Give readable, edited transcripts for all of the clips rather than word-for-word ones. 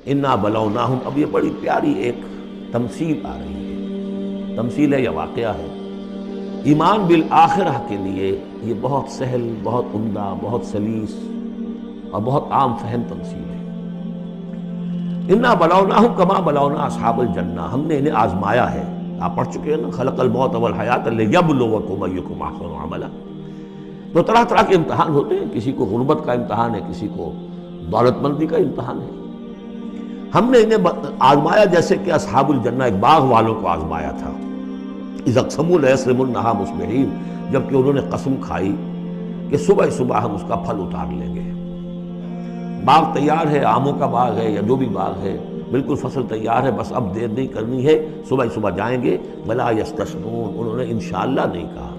انا بلوناہم، اب یہ بڑی پیاری ایک تمثیل آ رہی ہے، تمثیل ہے یا واقعہ ہے۔ ایمان بالآخرہ کے لیے یہ بہت سہل، بہت عمدہ، بہت سلیس اور بہت عام فہم تمثیل ہے۔ انا بلوناہم کما بلونا اصحاب الجنہ، ہم نے انہیں آزمایا ہے۔ آپ پڑھ چکے ہیں نا، خلق الموت والحیات لیبلوکم ایکم احسن عملا۔ تو طرح طرح کے امتحان ہوتے ہیں، کسی کو غربت کا امتحان ہے، کسی کو دولت مندی کا امتحان ہے۔ ہم نے انہیں آزمایا جیسے کہ اصحاب الجنہ ایک باغ والوں کو آزمایا تھا۔ اذا اقسموا لیصرمنھا مصبحین، جبکہ انہوں نے قسم کھائی کہ صبح صبح ہم اس کا پھل اتار لیں گے۔ باغ تیار ہے، آموں کا باغ ہے یا جو بھی باغ ہے، بالکل فصل تیار ہے، بس اب دیر نہیں کرنی ہے، صبح صبح جائیں گے۔ ولا یستثنون، انہوں نے انشاءاللہ نہیں کہا،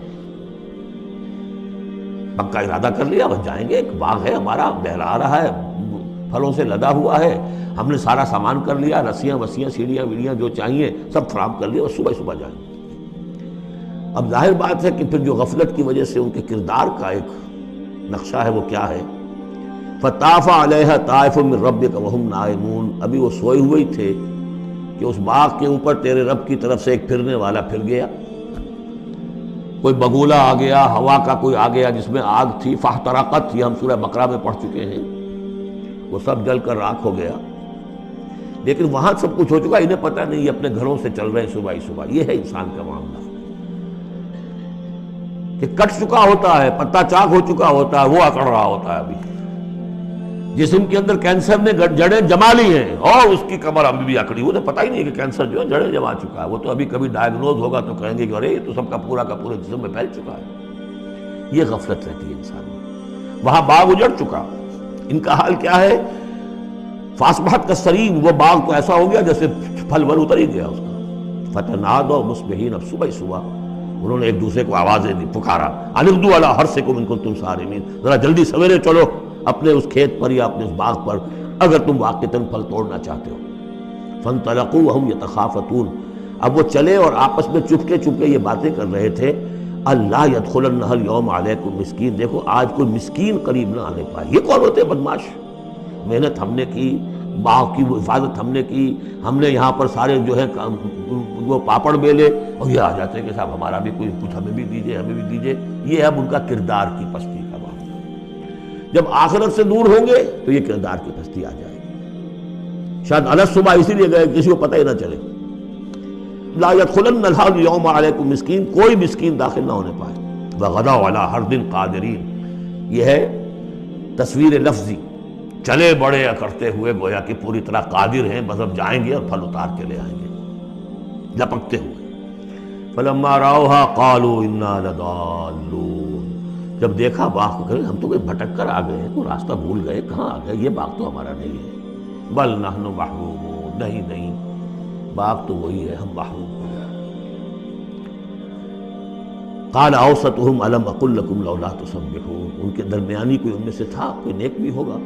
پکا ارادہ کر لیا، بس جائیں گے، ایک باغ ہے ہمارا، بہرا رہا ہے، پھلوں سے لدا ہوا ہے، ہم نے سارا سامان کر لیا، رسیاں وسیاں سیڑھیاں ویڑیاں جو چاہیے سب فراہم کر لیا، اور صبح صبح جائیں گے۔ اب ظاہر بات ہے کہ پھر جو غفلت کی وجہ سے ان کے کردار کا ایک نقشہ ہے وہ کیا ہے؟ فطاف علیہا طائف من ربک وہم نائمون، ابھی وہ سوئے ہوئے ہی تھے کہ اس باغ کے اوپر تیرے رب کی طرف سے ایک پھرنے والا پھر گیا، کوئی بگولہ آ گیا، ہوا کا کوئی آ گیا جس میں آگ تھی، فاحترقت، یہ ہم سورہ بقرہ میں پڑھ چکے ہیں، وہ سب جل کر راکھ ہو گیا۔ لیکن وہاں سب کچھ ہو چکا، انہیں پتہ نہیں، یہ اپنے گھروں سے چل رہے ہیں صبح ہی صبح۔ یہ ہے انسان کا معاملہ کہ کٹ چکا ہوتا ہے، پتا چاک ہو چکا ہوتا ہے، وہ اکڑ رہا ہوتا ہے۔ ابھی جسم کے اندر کینسر نے جڑیں جما لی ہیں اور اس کی کمر ابھی بھی اکڑی، وہ تو پتہ ہی نہیں کہ کینسر جو ہے جڑیں جما چکا ہے، وہ تو ابھی کبھی ڈائگنوز ہوگا تو کہیں گے کہ ارے یہ تو سب کا پورا جسم میں پھیل چکا ہے۔ یہ غفلت رہتی ہے انسان میں۔ وہاں باغ اجڑ چکا، ان کا حال کیا ہے؟ فاصبحت کالصریم، وہ باغ تو ایسا ہو گیا جیسے پھل ول اتر ہی گیا اس کا۔ فتنادوا مصبحین، اب صبح صبح انہوں نے ایک دوسرے کو آوازیں دی، پکارا، ان اغدوا علی حرثکم ان کنتم صارمین، ذرا جلدی سویرے چلو اپنے اس کھیت پر یا اپنے اس باغ پر اگر تم واقعتاً پھل توڑنا چاہتے ہو۔ فانطلقوا وهم يتخافتون، اب وہ چلے اور آپس میں چپکے چپکے یہ باتیں کر رہے تھے، اللہ يدخلنها اليوم علیکم مسکین، دیکھو آج کوئی مسکین قریب نہ آنے پائے۔ یہ کون ہوتے ہیں بدماش؟ محنت ہم نے کی، باغ کی حفاظت ہم نے کی، ہم نے یہاں پر سارے جو ہے وہ پاپڑ بیلے، اور یہ آ جاتے ہیں کہ صاحب ہمارا بھی کوئی کچھ ہمیں بھی دیجئے، ہمیں بھی دیجئے۔ یہ ہے اب ان کا کردار کی پستی کا معاملہ۔ جب آخرت سے دور ہوں گے تو یہ کردار کی پستی آ جائے گی۔ شاید الگ صبح اسی لیے گئے کسی کو پتہ ہی نہ چلے۔ لا يدخلن اليوم علیکم مسکین، کوئی مسکین داخل نہ ہونے پائے۔ وغدوا علی حرد قادرین، یہ ہے تصویر لفظی، چلے بڑے کرتے ہوئے گویا کہ پوری طرح قادر ہیں، بس اب جائیں گے اور پھل اتار کے لے آئیں گے لپکتے ہوئے۔ فلما رأوها قالوا انا لضالون، جب دیکھا باغ کو کہ ہم تو کوئی بھٹک کر آ گئے ہیں، تو راستہ بھول گئے، کہاں آ گئے، یہ باغ تو ہمارا نہیں ہے۔ بل نحن محرومون، نہیں نہیں باغ تو وہی ہے، ہم محروم ہو گئے۔ قال اوسطهم الم اقل لكم لولا تسبحون، ان کے درمیانی کوئی ان میں سے تھا، کوئی نیک بھی ہوگا،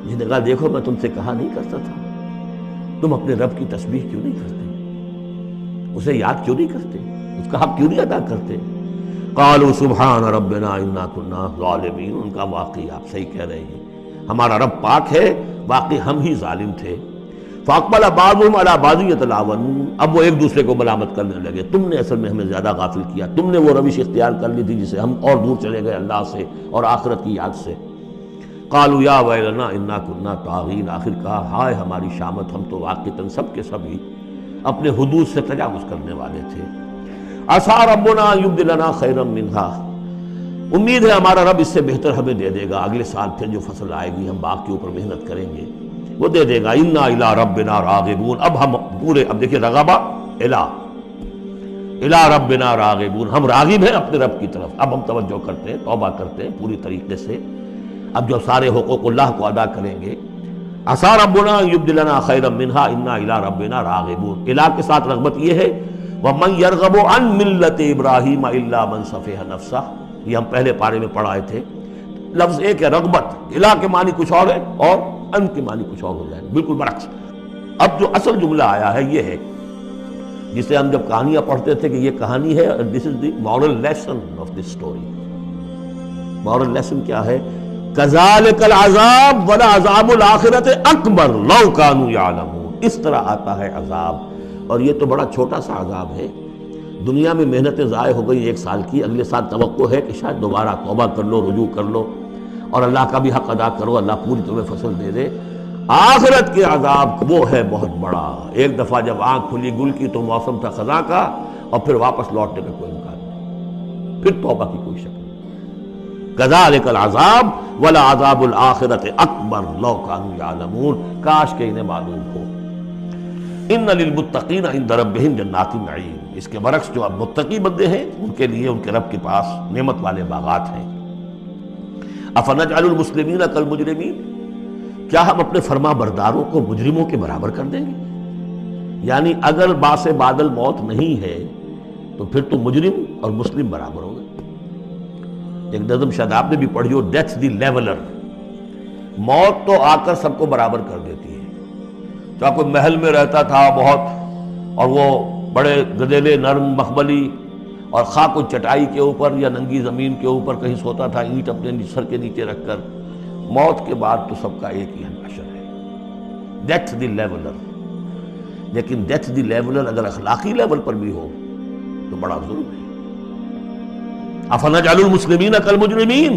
جس نے کہا دیکھو میں تم سے کہا نہیں کرتا تھا، تم اپنے رب کی تسبیح کیوں نہیں کرتے، اسے یاد کیوں نہیں کرتے، اس کا حق کیوں نہیں ادا کرتے۔ قالوا سبحان ربنا انا كنا ظالمین، ان کا واقعی آپ صحیح کہہ رہے ہیں، ہمارا رب پاک ہے، واقعی ہم ہی ظالم تھے۔ فاقبل بعضهم على بعض يتلاونون، اب وہ ایک دوسرے کو ملامت کرنے لگے، تم نے اصل میں ہمیں زیادہ غافل کیا، تم نے وہ روش اختیار کر لی تھی جسے ہم اور دور چلے گئے اللہ سے اور آخرت کی یاد سے۔ قالوا یا ویلنا انا كنا طاغین، آخر کہا ہائے ہماری شامت، ہم تو واقعتاً سب کے سب ہی اپنے حدود سے تجاوز کرنے والے تھے۔ عسى ربنا ان يبدلنا خيرا منها، امید ہے ہمارا رب اس سے بہتر ہمیں دے دے گا، اگلے سال پھر جو فصل آئے گی ہم باغ کے اوپر محنت کریں گے وہ دے دے گا۔ انا الى ربنا راغبون، اب ہم پورے، اب دیکھیں رغبہ الى ربنا راغبون، ہم راغب ہیں اپنے رب کی طرف، اب ہم توجہ کرتے ہیں، توبہ کرتے ہیں پوری طریقے سے، اب جو سارے حقوق اللہ کو ادا کریں گے۔ عسى ربنا ان يبدلنا خيرا منها انا الى ربنا راغبون، الہ کے ساتھ رغبت یہ ہے، وَمَنْ يَرْغَبُ عَنْ مِلَّةِ إِبْرَاهِيمَ إِلَّا مَنْ سَفِهَ نَفْسَهُ، یہ ہم پہلے پارے میں پڑھائے تھے۔ لفظ ایک ہے رغبت، الہ کے معنی کچھ اور ہے اور ان کے معنی کچھ اور ہو جائے، بالکل برعکس۔ اب جو اصل جملہ آیا ہے یہ ہے جسے ہم جب کہانیاں پڑھتے تھے کہ یہ کہانی ہے، this is the moral lesson of this story. Moral lesson کیا ہے؟ کذالک العذاب ولعذاب الآخرۃ اکبر لو کانوا یعلمون. اس طرح آتا ہے عذاب، اور یہ تو بڑا چھوٹا سا عذاب ہے. دنیا میں محنتیں ضائع ہو گئی 1 سال کی، اگلے سال توقع ہے کہ شاید دوبارہ توبہ کر لو، رجوع کر لو اور اللہ کا بھی حق ادا کرو، اللہ پوری تمہیں فصل دے دے. آخرت کے عذاب وہ ہے بہت بڑا. ایک دفعہ جب آنکھ کھلی گل کی تو موسم تھا خزاں کا، اور پھر واپس لوٹنے کا کوئی امکان نہیں، پھر توبہ کی کوئی شکل نہیں. کذالک العذاب ولعذاب الآخرۃ اکبر لو کانوا یعلمون. کاش کہ انہیں معلوم ہو. ان للمتقین عند ربہم جنات النعیم. اس کے برعکس جو اب متقی بندے ہیں ان کے لیے ان کے رب کے پاس نعمت والے باغات ہیں. افنجعل المسلمین کالمجرمین. کیا ہم اپنے فرما برداروں کو مجرموں کے برابر کر دیں گے؟ یعنی اگر باعث بادل موت نہیں ہے تو پھر تو مجرم اور مسلم برابر ہو گئے. ایک نظم شاید آپ نے بھی پڑھی ہو، ڈیتھ دی لیولر. موت تو آ کر سب کو برابر کر دیتی ہے. چاہے کوئی محل میں رہتا تھا بہت اور وہ بڑے گدیلے نرم مخملی اور خواہ کوئی چٹائی کے اوپر یا ننگی زمین کے اوپر کہیں سوتا تھا اینٹ اپنے سر کے نیچے رکھ کر، موت کے بعد تو سب کا ایک ہی حشر ہے، ڈیتھ دی لیولر. لیکن ڈیتھ دی لیولر اگر اخلاقی لیول پر بھی ہو تو بڑا ظلم ہے. افنجعل المسلمین کالمجرمین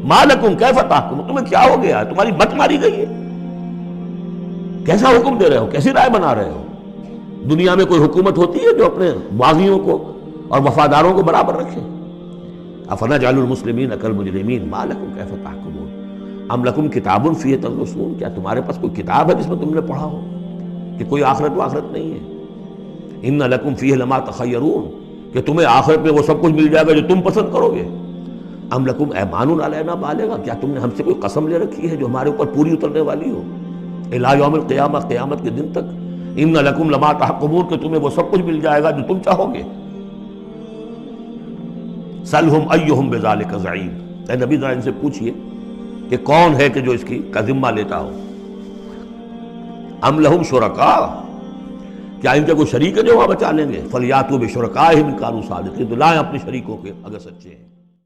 ما لکم کیف تحکمون. تمہیں کیا ہو گیا ہے؟ تمہاری مت ماری گئی ہے؟ کیسا حکم دے رہے ہو؟ کیسی رائے بنا رہے ہو؟ دنیا میں کوئی حکومت ہوتی ہے جو اپنے باغیوں کو اور وفاداروں کو برابر رکھے؟ افنجعل المسلمین کالمجرمین ما لکم کیف تحکمون ام لکم کتاب فیہ تدرسون. کیا تمہارے پاس کوئی کتاب ہے جس میں تم نے پڑھا ہو کہ کوئی آخرت و آخرت نہیں ہے؟ ان لکم فیہ لما تخیرون. کہ تمہیں آخرت میں وہ سب کچھ مل جائے گا جو تم پسند کرو گے. ام لکم ایمان علینا بالغہ. کیا تم نے ہم سے کوئی قسم لے رکھی ہے جو ہمارے اوپر پوری اترنے والی ہو الی یوم القیامہ، قیامت کے دن تک؟ ان لکم لما تحکمون. کہ تمہیں وہ سب کچھ مل جائے گا جو تم چاہو گے. سلہم ایہم بذالک زعیم. اے نبی ذرا ان سے پوچھئے کہ کون ہے کہ جو اس کی کا ذمہ لیتا ہو. ام لہم شرکاء. کیا ان کے کوئی شریک ہے جو وہاں بچا لیں گے؟ فلیاتوا بشرکائہم ان کانوا صادقین. تو لائیں اپنے شریکوں کے اگر سچے ہیں.